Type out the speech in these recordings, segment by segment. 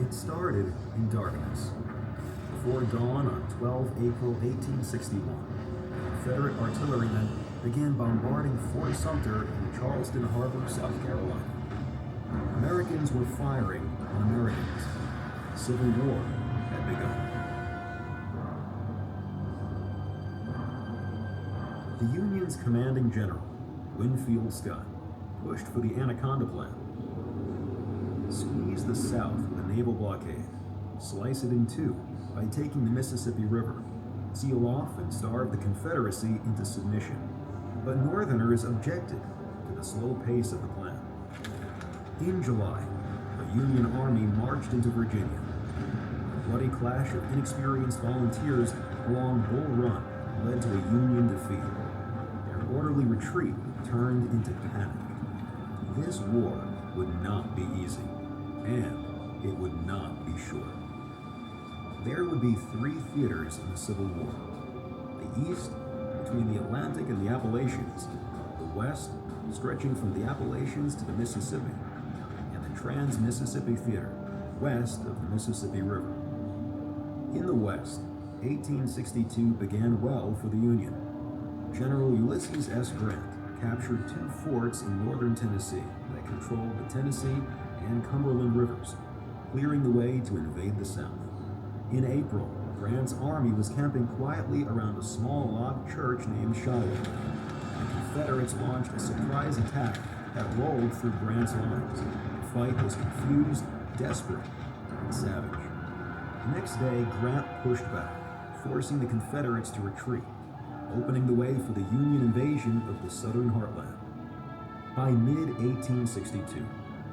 It started in darkness. Before dawn on 12 April 1861, Confederate artillerymen began bombarding Fort Sumter in Charleston Harbor, South Carolina. Americans were firing on Americans. Civil War had begun. The Union's commanding general, Winfield Scott, pushed for the Anaconda Plan. Squeeze the South with a naval blockade, slice it in two by taking the Mississippi River, seal off and starve the Confederacy into submission. But Northerners objected to the slow pace of the plan. In July, the Union Army marched into Virginia. A bloody clash of inexperienced volunteers along Bull Run led to a Union defeat. Their orderly retreat turned into panic. This war would not be easy, and it would not be short. There would be three theaters in the Civil War. The East, between the Atlantic and the Appalachians, the West, stretching from the Appalachians to the Mississippi, and the Trans-Mississippi Theater, west of the Mississippi River. In the West, 1862 began well for the Union. General Ulysses S. Grant captured two forts in northern Tennessee that controlled the Tennessee and Cumberland rivers, clearing the way to invade the South. In April, Grant's army was camping quietly around a small log church named Shiloh. The Confederates launched a surprise attack that rolled through Grant's lines. The fight was confused, desperate, and savage. The next day, Grant pushed back, forcing the Confederates to retreat, opening the way for the Union invasion of the southern heartland. By mid-1862,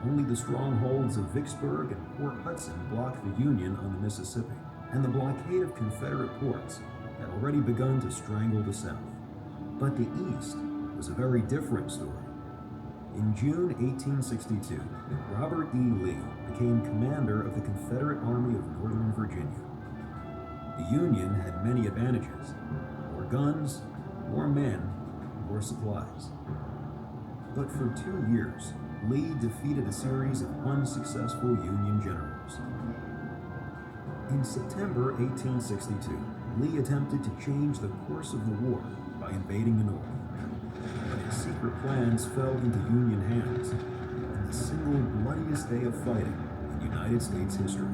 only the strongholds of Vicksburg and Port Hudson blocked the Union on the Mississippi, and the blockade of Confederate ports had already begun to strangle the South. But the East was a very different story. In June 1862, Robert E. Lee became commander of the Confederate Army of Northern Virginia. The Union had many advantages: more guns, more men, more supplies. But for 2 years, Lee defeated a series of unsuccessful Union generals. In September 1862, Lee attempted to change the course of the war by invading the North. But his secret plans fell into Union hands, and the single bloodiest day of fighting in United States history,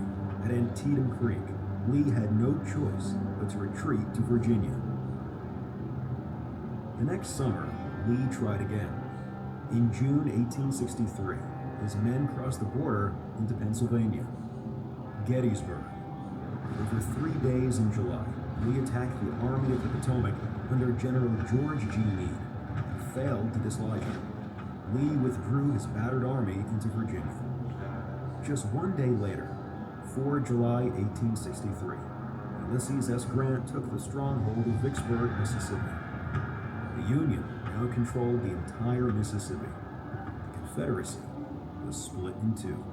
at Antietam Creek, Lee had no choice but to retreat to Virginia. The next summer, Lee tried again. In June 1863, his men crossed the border into Pennsylvania. Gettysburg. Over 3 days in July, Lee attacked the Army of the Potomac under General George G. Meade and failed to dislodge him. Lee withdrew his battered army into Virginia. Just 1 day later, 4 July 1863, Ulysses S. Grant took the stronghold of Vicksburg, Mississippi. The Union now controlled the entire Mississippi. The Confederacy was split in two.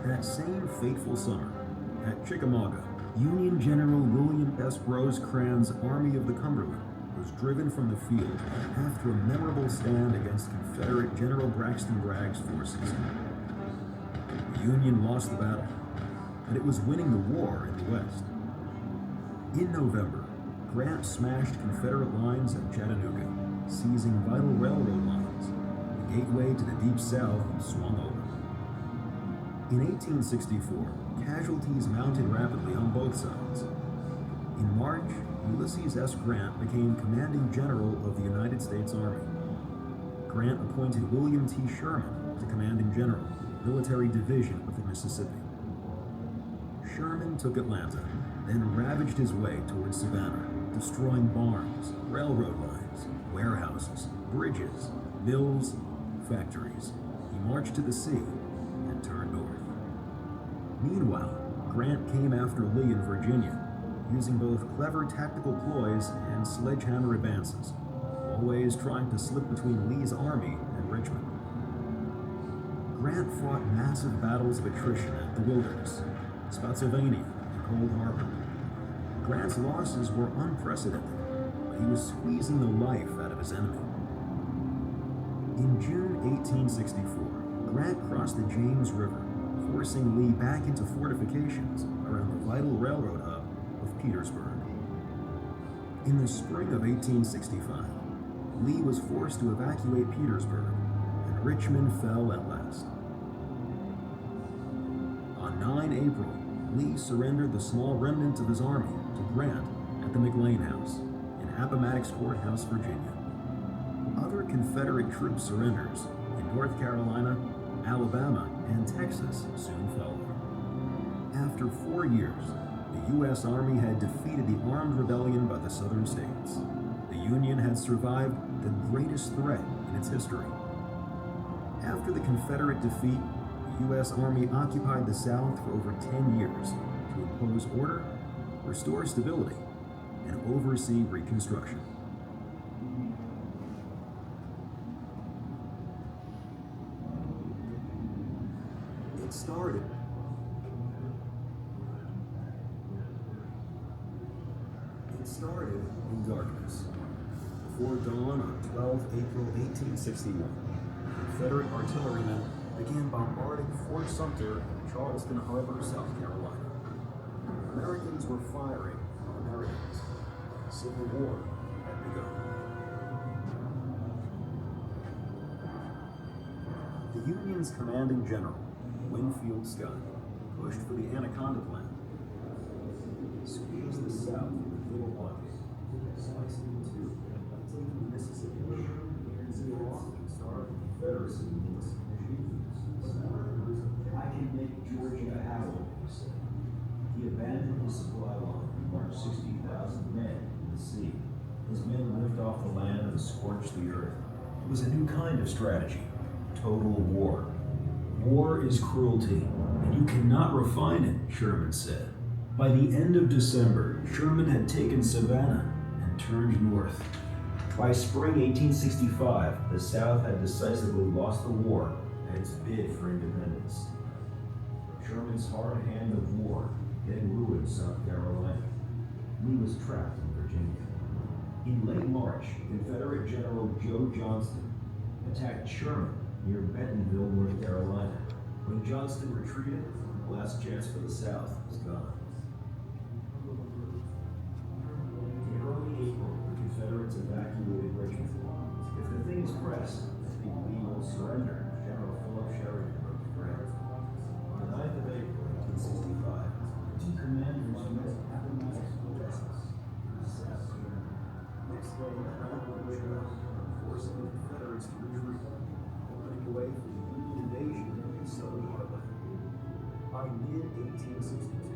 That same fateful summer, at Chickamauga, Union General William S. Rosecrans' Army of the Cumberland was driven from the field after a memorable stand against Confederate General Braxton Bragg's forces. The Union lost the battle, but it was winning the war in the West. In November, Grant smashed Confederate lines at Chattanooga, seizing vital railroad lines. The gateway to the Deep South swung open. In 1864, casualties mounted rapidly on both sides. In March, Ulysses S. Grant became commanding general of the United States Army. Grant appointed William T. Sherman to commanding general, Military Division of the Mississippi. Sherman took Atlanta, then ravaged his way towards Savannah, destroying barns, railroad lines, warehouses, bridges, mills, factories. He marched to the sea and turned north. Meanwhile, Grant came after Lee in Virginia, using both clever tactical ploys and sledgehammer advances, always trying to slip between Lee's army and Richmond. Grant fought massive battles of attrition at the Wilderness, Spotsylvania, and Cold Harbor. Grant's losses were unprecedented, but he was squeezing the life out of his enemy. In June 1864, Grant crossed the James River, forcing Lee back into fortifications around the vital railroad hub of Petersburg. In the spring of 1865, Lee was forced to evacuate Petersburg, and Richmond fell at last. On 9 April, Lee surrendered the small remnant of his army to Grant at the McLean House in Appomattox Courthouse, Virginia. Other Confederate troop surrenders in North Carolina, Alabama, and Texas soon followed. After 4 years, the U.S. Army had defeated the armed rebellion by the southern states. The Union had survived the greatest threat in its history. After the Confederate defeat, the U.S. Army occupied the South for over 10 years to impose order, restore stability, and oversee Reconstruction. It started in darkness. Before dawn on 12 April 1861, Confederate artillerymen began bombarding Fort Sumter in Charleston Harbor, South Carolina. Americans were firing on Americans. The Civil War had begun. The Union's commanding general, Winfield Scott, pushed for the Anaconda Plan. Squeezed the South with a little blockade, sliced it in two by taking the Mississippi River, and seal off and starve the Confederacy in the I can make Georgia howl, he said. He abandoned his supply line and marched 60,000 men in the sea. His men lived off the land and scorched the earth. It was a new kind of strategy, total war. War is cruelty, and you cannot refine it, Sherman said. By the end of December, Sherman had taken Savannah and turned north. By spring 1865, the South had decisively lost the war and its bid for independence. Sherman's hard hand of war had ruined South Carolina. Lee was trapped in Virginia. In late March, Confederate General Joe Johnston attacked Sherman near Bentonville, North Carolina. When Johnston retreated, the last chance for the South was gone. In early April, the Confederates evacuated Richmond. If the things press, I think Lee will surrender, General Philip Sheridan wrote to Grant. On the 9th of April, 1865, the two commanders met at Appomattox Courthouse. Next day, Grant would push out, forcing the Confederates to retreat, opening the way for the Union invasion of the southern heartland. By mid-1862,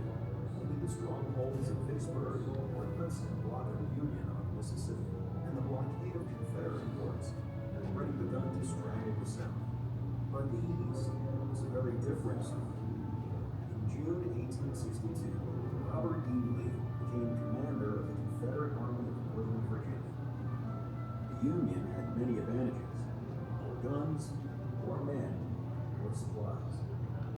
only the strongholds of Vicksburg, Portsmouth, and blocked the Union on the Mississippi, and the blockade of Confederate ports had already begun to strangle the South. But the East was a very different story. In June 1862, Robert E. Lee became commander of the Confederate Army of Northern Virginia. The Union had many advantages: more guns, more men, more supplies.